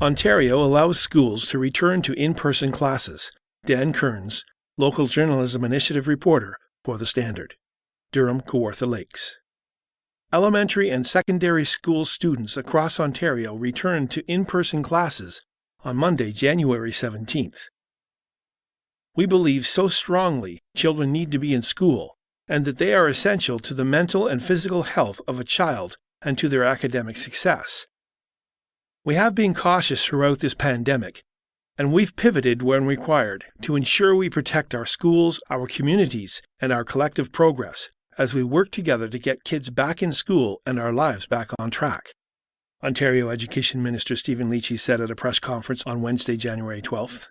Ontario allows schools to return to in-person classes. Dan Kearns, Local Journalism Initiative reporter for The Standard. Durham, Kawartha Lakes. Elementary and secondary school students across Ontario returned to in-person classes on Monday, January 17th. We believe so strongly children need to be in school and that they are essential to the mental and physical health of a child and to their academic success. We have been cautious throughout this pandemic, and we've pivoted when required to ensure we protect our schools, our communities, and our collective progress as we work together to get kids back in school and our lives back on track, Ontario Education Minister Stephen Lecce said at a press conference on Wednesday, January 12th.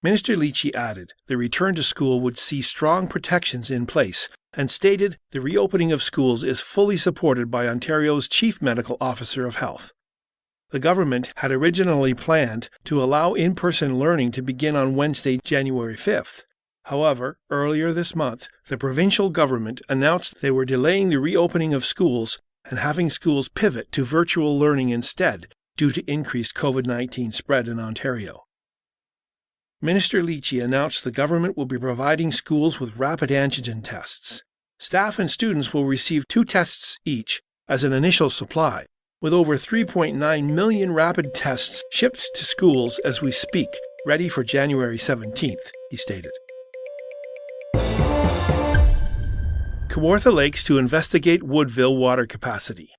Minister Lecce added the return to school would see strong protections in place and stated the reopening of schools is fully supported by Ontario's Chief Medical Officer of Health. The government had originally planned to allow in-person learning to begin on Wednesday, January 5th. However, earlier this month, the provincial government announced they were delaying the reopening of schools and having schools pivot to virtual learning instead due to increased COVID-19 spread in Ontario. Minister Lecce announced the government will be providing schools with rapid antigen tests. Staff and students will receive 2 tests each as an initial supply, with over 3.9 million rapid tests shipped to schools as we speak, ready for January 17th, he stated. Kawartha Lakes to investigate Woodville water capacity.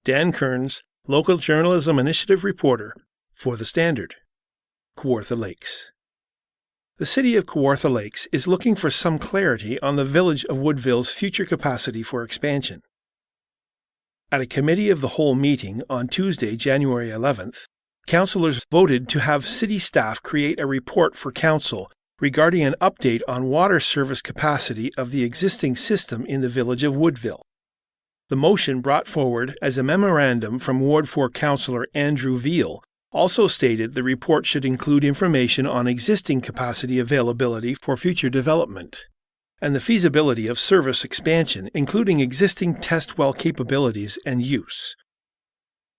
Dan Kearns, Local Journalism Initiative reporter for The Standard. Kawartha Lakes. The City of Kawartha Lakes is looking for some clarity on the village of Woodville's future capacity for expansion. At a Committee of the Whole meeting on Tuesday, January 11th, councillors voted to have city staff create a report for council regarding an update on water service capacity of the existing system in the village of Woodville. The motion brought forward as a memorandum from Ward 4 Councillor Andrew Veal also stated the report should include information on existing capacity availability for future development and the feasibility of service expansion, including existing test well capabilities and use.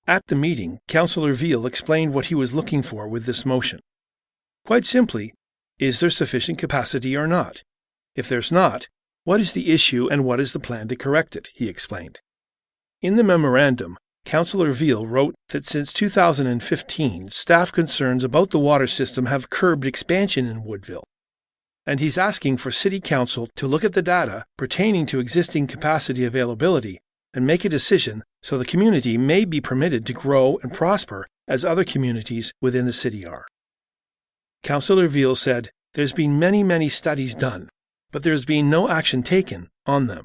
At the meeting, Councillor Veal explained what he was looking for with this motion. Quite simply, is there sufficient capacity or not? If there's not, what is the issue and what is the plan to correct it, he explained. In the memorandum, Councillor Veal wrote that since 2015, staff concerns about the water system have curbed expansion in Woodville, and he's asking for City Council to look at the data pertaining to existing capacity availability and make a decision so the community may be permitted to grow and prosper as other communities within the city are. Councillor Veal said, "There's been many studies done, but there's been no action taken on them.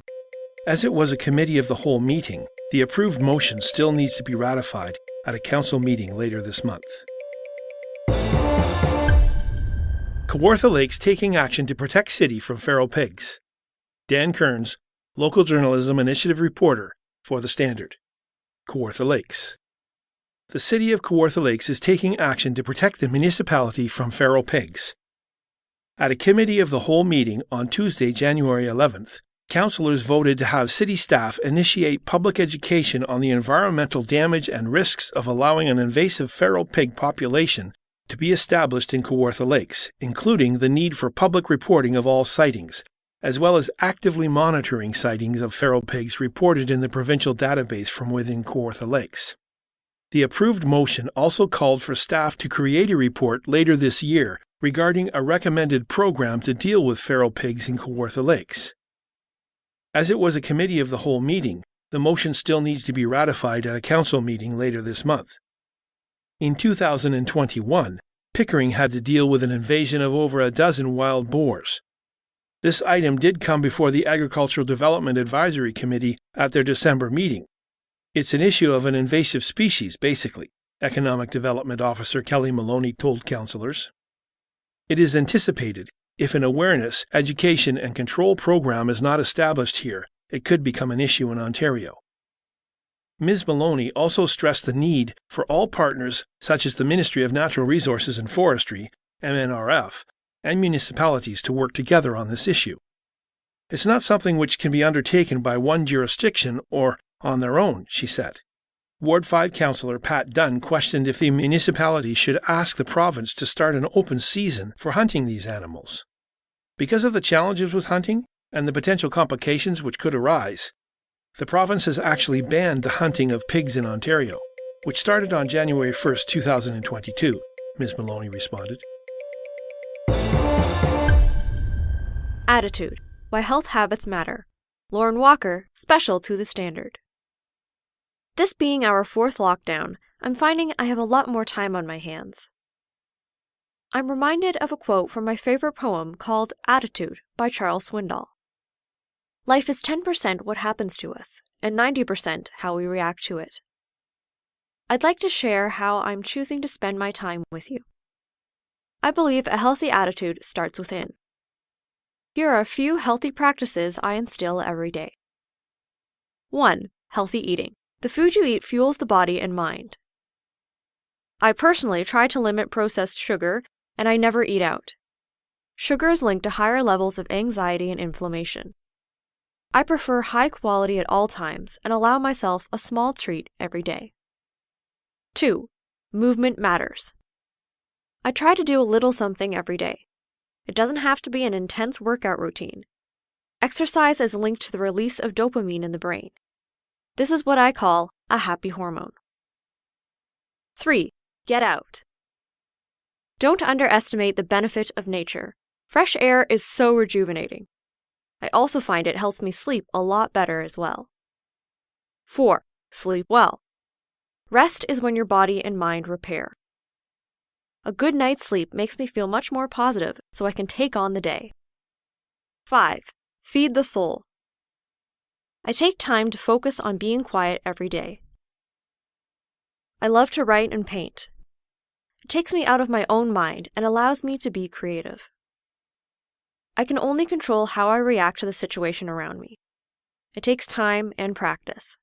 As it was a Committee of the Whole meeting, the approved motion still needs to be ratified at a council meeting later this month." Kawartha Lakes taking action to protect city from feral pigs. Dan Kearns, Local Journalism Initiative reporter for The Standard. Kawartha Lakes. The City of Kawartha Lakes is taking action to protect the municipality from feral pigs. At a Committee of the Whole meeting on Tuesday, January 11th, councillors voted to have city staff initiate public education on the environmental damage and risks of allowing an invasive feral pig population to be established in Kawartha Lakes, including the need for public reporting of all sightings, as well as actively monitoring sightings of feral pigs reported in the provincial database from within Kawartha Lakes. The approved motion also called for staff to create a report later this year regarding a recommended program to deal with feral pigs in Kawartha Lakes. As it was a Committee of the Whole meeting, the motion still needs to be ratified at a council meeting later this month. In 2021, Pickering had to deal with an invasion of over a dozen wild boars. This item did come before the Agricultural Development Advisory Committee at their December meeting. It's an issue of an invasive species, basically, Economic Development Officer Kelly Maloney told councillors. It is anticipated, if an awareness, education, and control program is not established here, it could become an issue in Ontario. Ms. Maloney also stressed the need for all partners, such as the Ministry of Natural Resources and Forestry, MNRF, and municipalities to work together on this issue. It's not something which can be undertaken by one jurisdiction or on their own, she said. Ward 5 Councillor Pat Dunn questioned if the municipality should ask the province to start an open season for hunting these animals. Because of the challenges with hunting and the potential complications which could arise, the province has actually banned the hunting of pigs in Ontario, which started on January 1st, 2022, Ms. Maloney responded. Attitude: Why Health Habits Matter. Lauren Walker, Special to the Standard. This being our 4th lockdown, I'm finding I have a lot more time on my hands. I'm reminded of a quote from my favorite poem called Attitude by Charles Swindoll. Life is 10% what happens to us, and 90% how we react to it. I'd like to share how I'm choosing to spend my time with you. I believe a healthy attitude starts within. Here are a few healthy practices I instill every day. 1. Healthy eating. The food you eat fuels the body and mind. I personally try to limit processed sugar, and I never eat out. Sugar is linked to higher levels of anxiety and inflammation. I prefer high quality at all times and allow myself a small treat every day. 2. Movement matters. I try to do a little something every day. It doesn't have to be an intense workout routine. Exercise is linked to the release of dopamine in the brain. This is what I call a happy hormone. 3. Get out. Don't underestimate the benefit of nature. Fresh air is so rejuvenating. I also find it helps me sleep a lot better as well. 4. Sleep well. Rest is when your body and mind repair. A good night's sleep makes me feel much more positive so I can take on the day. 5. Feed the soul. I take time to focus on being quiet every day. I love to write and paint. It takes me out of my own mind and allows me to be creative. I can only control how I react to the situation around me. It takes time and practice.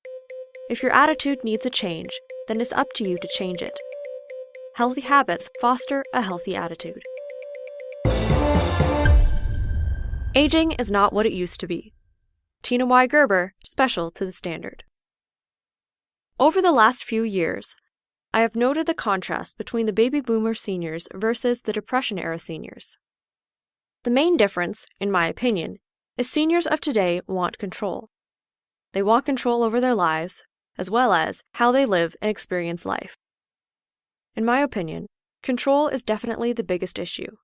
If your attitude needs a change, then it's up to you to change it. Healthy habits foster a healthy attitude. Aging is not what it used to be. Tina Y. Gerber, Special to the Standard. Over the last few years, I have noted the contrast between the baby boomer seniors versus the Depression-era seniors. The main difference, in my opinion, is seniors of today want control. They want control over their lives, as well as how they live and experience life. In my opinion, control is definitely the biggest issue.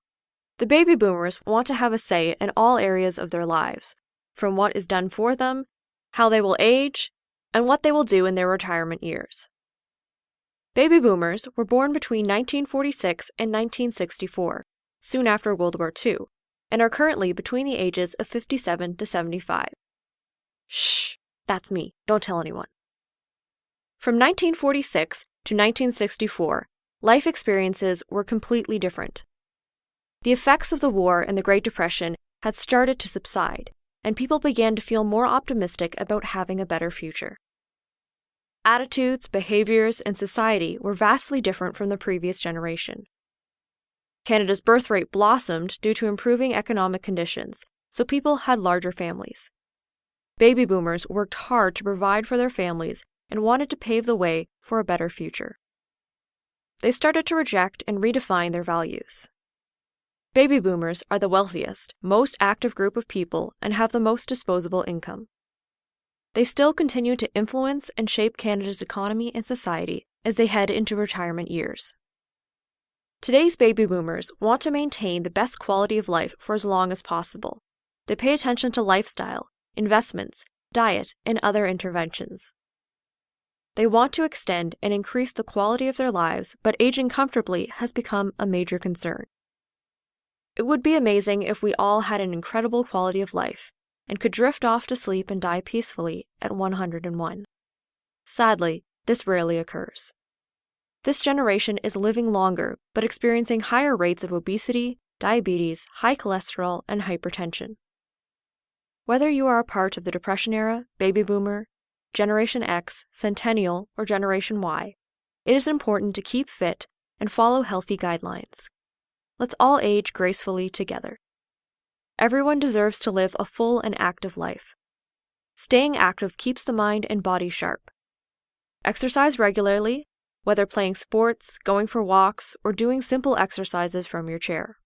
The baby boomers want to have a say in all areas of their lives, from what is done for them, how they will age, and what they will do in their retirement years. Baby boomers were born between 1946 and 1964, soon after World War II, and are currently between the ages of 57 to 75. Shh, that's me, don't tell anyone. From 1946 to 1964, life experiences were completely different. The effects of the war and the Great Depression had started to subside, and people began to feel more optimistic about having a better future. Attitudes, behaviors, and society were vastly different from the previous generation. Canada's birth rate blossomed due to improving economic conditions, so people had larger families. Baby boomers worked hard to provide for their families and wanted to pave the way for a better future. They started to reject and redefine their values. Baby boomers are the wealthiest, most active group of people and have the most disposable income. They still continue to influence and shape Canada's economy and society as they head into retirement years. Today's baby boomers want to maintain the best quality of life for as long as possible. They pay attention to lifestyle, investments, diet, and other interventions. They want to extend and increase the quality of their lives, but aging comfortably has become a major concern. It would be amazing if we all had an incredible quality of life and could drift off to sleep and die peacefully at 101. Sadly, this rarely occurs. This generation is living longer but experiencing higher rates of obesity, diabetes, high cholesterol, and hypertension. Whether you are a part of the Depression era, Baby Boomer, Generation X, Centennial, or Generation Y, it is important to keep fit and follow healthy guidelines. Let's all age gracefully together. Everyone deserves to live a full and active life. Staying active keeps the mind and body sharp. Exercise regularly, whether playing sports, going for walks, or doing simple exercises from your chair.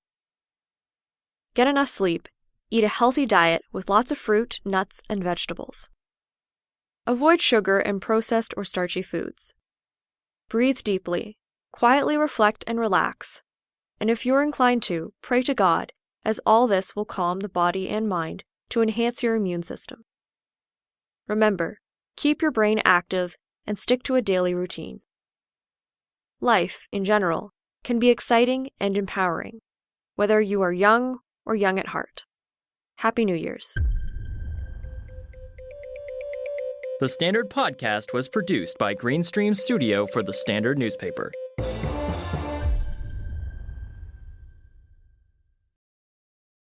Get enough sleep. Eat a healthy diet with lots of fruit, nuts, and vegetables. Avoid sugar and processed or starchy foods. Breathe deeply. Quietly reflect and relax. And if you're inclined to, pray to God, as all this will calm the body and mind to enhance your immune system. Remember, keep your brain active and stick to a daily routine. Life, in general, can be exciting and empowering, whether you are young or young at heart. Happy New Year's. The Standard Podcast was produced by Greenstream Studio for the Standard newspaper.